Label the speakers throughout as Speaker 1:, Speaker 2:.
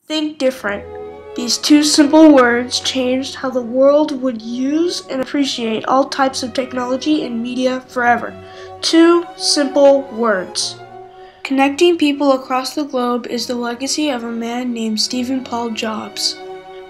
Speaker 1: Think different. These two simple words changed how the world would use and appreciate all types of technology and media forever. Two simple words. Connecting people across the globe is the legacy of a man named Stephen Paul Jobs.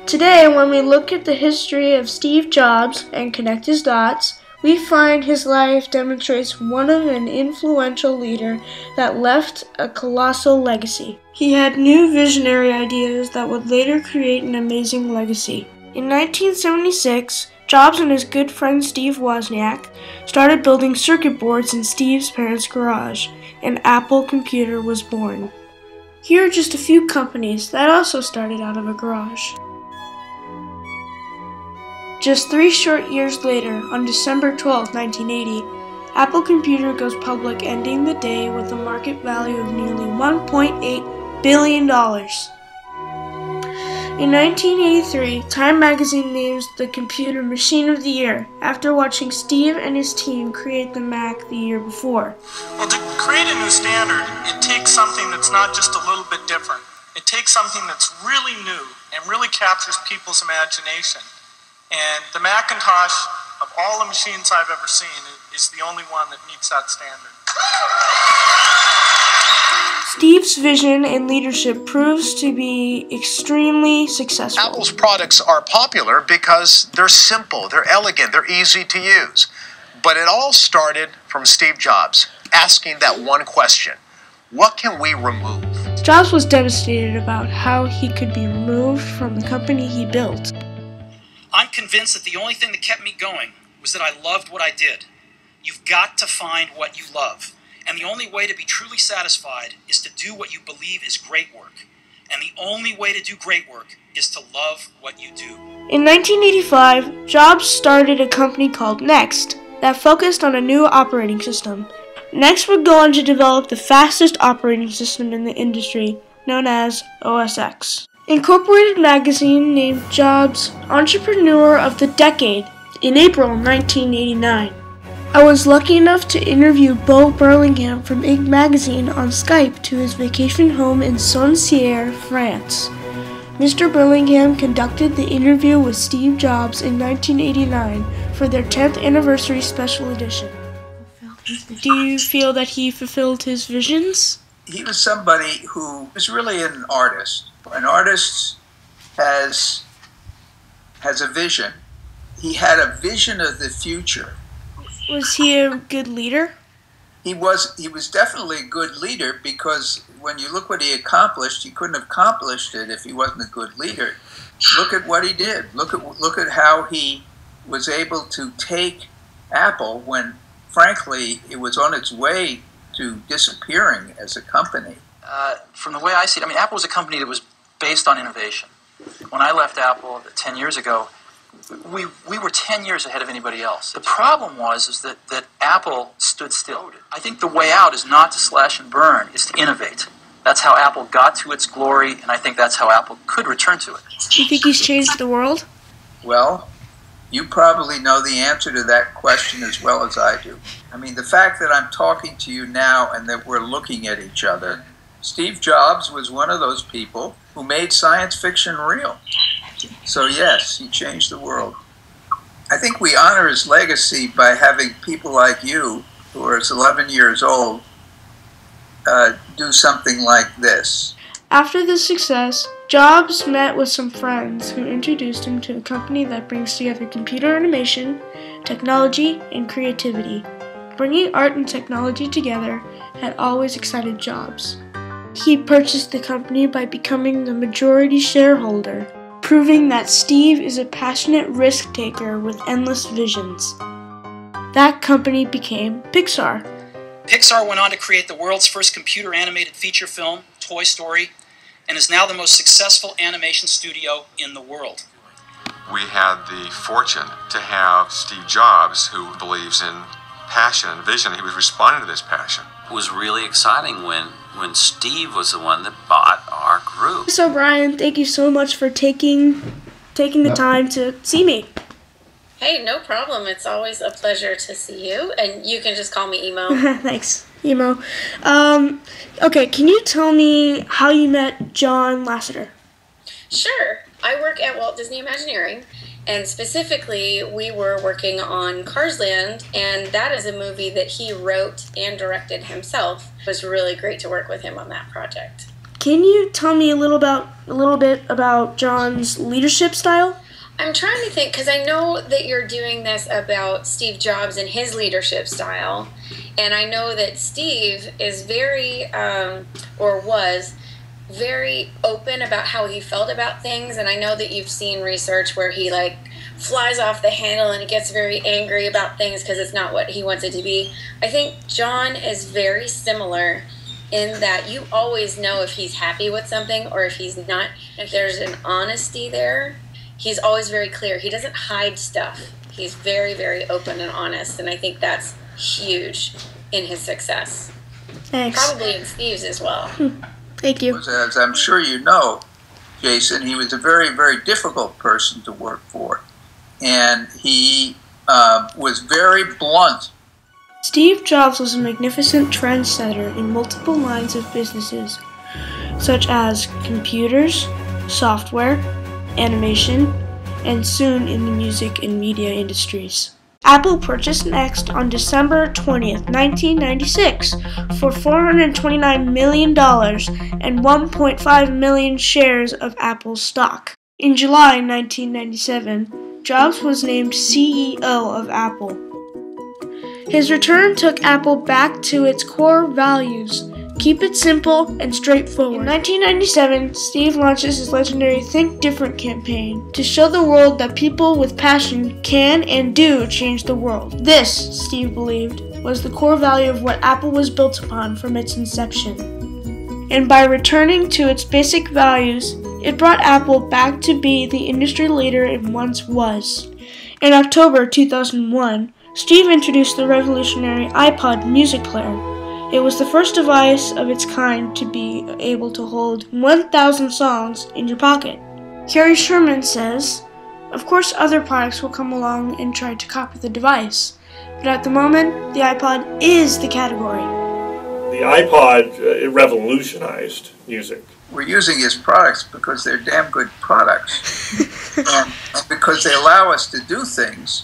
Speaker 1: Today, when we look at the history of Steve Jobs and connect his dots, we find his life demonstrates one of an influential leader that left a colossal legacy. He had new visionary ideas that would later create an amazing legacy. In 1976, Jobs and his good friend Steve Wozniak started building circuit boards in Steve's parents' garage, and Apple Computer was born. Here are just a few companies that also started out of a garage. Just 3 short years later, on December 12, 1980, Apple Computer goes public, ending the day with a market value of nearly $1.8 billion. In 1983, Time magazine names the computer Machine of the Year after watching Steve and his team create the Mac the year before.
Speaker 2: Well, to create a new standard, it takes something that's not just a little bit different. It takes something that's really new and really captures people's imagination. And the Macintosh, of all the machines I've ever seen, is the only one that meets that standard.
Speaker 1: Steve's vision and leadership proves to be extremely successful.
Speaker 3: Apple's products are popular because they're simple, they're elegant, they're easy to use. But it all started from Steve Jobs asking that one question: what can we remove?
Speaker 1: Jobs was devastated about how he could be removed from the company he built.
Speaker 4: I'm convinced that the only thing that kept me going was that I loved what I did. You've got to find what you love. And the only way to be truly satisfied is to do what you believe is great work. And the only way to do great work is to love what you do.
Speaker 1: In 1985, Jobs started a company called Next that focused on a new operating system. Next would go on to develop the fastest operating system in the industry, known as OS X. Incorporated magazine named Jobs Entrepreneur of the Decade in April 1989. I was lucky enough to interview Beau Burlingham from Inc. magazine on Skype to his vacation home in Saint-Cyr, France. Mr. Burlingham conducted the interview with Steve Jobs in 1989 for their 10th anniversary special edition. Do you feel that he fulfilled his visions?
Speaker 5: He was somebody who was really an artist. An artist has a vision. He had a vision of the future.
Speaker 1: Was he a good leader?
Speaker 5: He was definitely a good leader, because when you look what he accomplished, he couldn't have accomplished it if he wasn't a good leader. Look at what he did. Look at how he was able to take Apple when, frankly, it was on its way to disappearing as a company.
Speaker 6: From the way I see it, Apple was a company that was based on innovation. When I left Apple 10 years ago, we were 10 years ahead of anybody else. The problem was that Apple stood still. I think the way out is not to slash and burn, it's to innovate. That's how Apple got to its glory, and I think that's how Apple could return to it.
Speaker 1: Do you think he's changed the world?
Speaker 5: Well, you probably know the answer to that question as well as I do. The fact that I'm talking to you now and that we're looking at each other, Steve Jobs was one of those people who made science fiction real. So yes, he changed the world. I think we honor his legacy by having people like you, who are 11 years old, do something like this.
Speaker 1: After this success, Jobs met with some friends who introduced him to a company that brings together computer animation, technology, and creativity. Bringing art and technology together had always excited Jobs. He purchased the company by becoming the majority shareholder, proving that Steve is a passionate risk-taker with endless visions. That company became Pixar.
Speaker 4: Pixar went on to create the world's first computer-animated feature film, Toy Story, and is now the most successful animation studio in the world.
Speaker 7: We had the fortune to have Steve Jobs, who believes in passion and vision. He was responding to this passion.
Speaker 8: It was really exciting when Steve was the one that bought our group.
Speaker 1: So Brian, thank you so much for taking the time to see me.
Speaker 9: Hey, no problem. It's always a pleasure to see you, and you can just call me Emo.
Speaker 1: Thanks, Emo. Okay, can you tell me how you met John Lasseter?
Speaker 9: Sure. I work at Walt Disney Imagineering, and specifically, we were working on Cars Land, and that is a movie that he wrote and directed himself. It was really great to work with him on that project.
Speaker 1: Can you tell me a little bit about John's leadership style?
Speaker 9: I'm trying to think, because I know that you're doing this about Steve Jobs and his leadership style, and I know that Steve is very, or was, very open about how he felt about things, and I know that you've seen research where he like flies off the handle and he gets very angry about things because it's not what he wants it to be. I think John is very similar in that you always know if he's happy with something or if he's not. If there's an honesty there, he's always very clear. He doesn't hide stuff. He's very, very open and honest, and I think that's huge in his success.
Speaker 1: Thanks.
Speaker 9: Probably in Steve's as well.
Speaker 1: Thank you.
Speaker 5: As I'm sure you know, Jason, he was a very, very difficult person to work for. And he was very blunt.
Speaker 1: Steve Jobs was a magnificent trendsetter in multiple lines of businesses, such as computers, software, animation, and soon in the music and media industries. Apple purchased Next on December 20th, 1996 for $429 million and 1.5 million shares of Apple's stock. In July 1997, Jobs was named CEO of Apple. His return took Apple back to its core values. Keep it simple and straightforward. In 1997, Steve launches his legendary Think Different campaign to show the world that people with passion can and do change the world. This, Steve believed, was the core value of what Apple was built upon from its inception. And by returning to its basic values, it brought Apple back to be the industry leader it once was. In October 2001, Steve introduced the revolutionary iPod music player. It was the first device of its kind to be able to hold 1,000 songs in your pocket. Carrie Sherman says, "Of course other products will come along and try to copy the device, but at the moment, the iPod is the category."
Speaker 10: The iPod, it revolutionized music.
Speaker 5: We're using his products because they're damn good products. and because they allow us to do things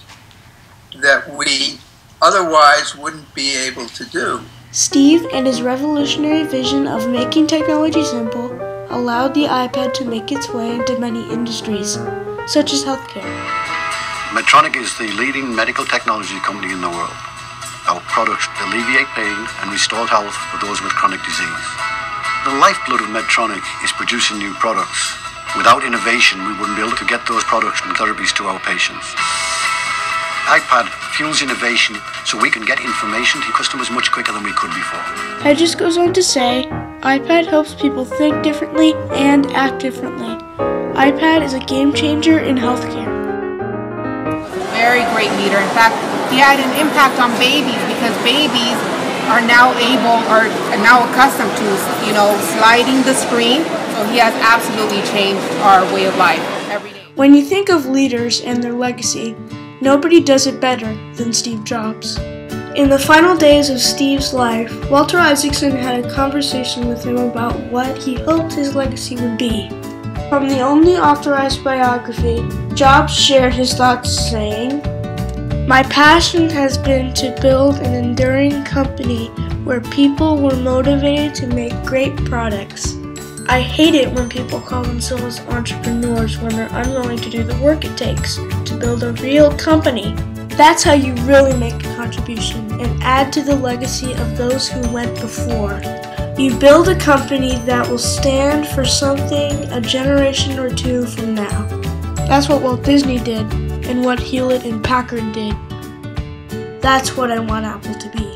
Speaker 5: that we otherwise wouldn't be able to do.
Speaker 1: Steve and his revolutionary vision of making technology simple allowed the iPad to make its way into many industries, such as healthcare.
Speaker 11: Medtronic is the leading medical technology company in the world. Our products alleviate pain and restore health for those with chronic disease. The lifeblood of Medtronic is producing new products. Without innovation, we wouldn't be able to get those products and therapies to our patients. iPad fuels innovation so we can get information to customers much quicker than we could before.
Speaker 1: It just goes on to say, iPad helps people think differently and act differently. iPad is a game changer in healthcare.
Speaker 12: Very great leader. In fact, he had an impact on babies because babies are now accustomed to, sliding the screen. So he has absolutely changed our way of life every day.
Speaker 1: When you think of leaders and their legacy, nobody does it better than Steve Jobs. In the final days of Steve's life, Walter Isaacson had a conversation with him about what he hoped his legacy would be. From the only authorized biography, Jobs shared his thoughts saying, "My passion has been to build an enduring company where people were motivated to make great products. I hate it when people call themselves entrepreneurs when they're unwilling to do the work it takes to build a real company. That's how you really make a contribution and add to the legacy of those who went before. You build a company that will stand for something a generation or two from now." That's what Walt Disney did and what Hewlett and Packard did. That's what I want Apple to be.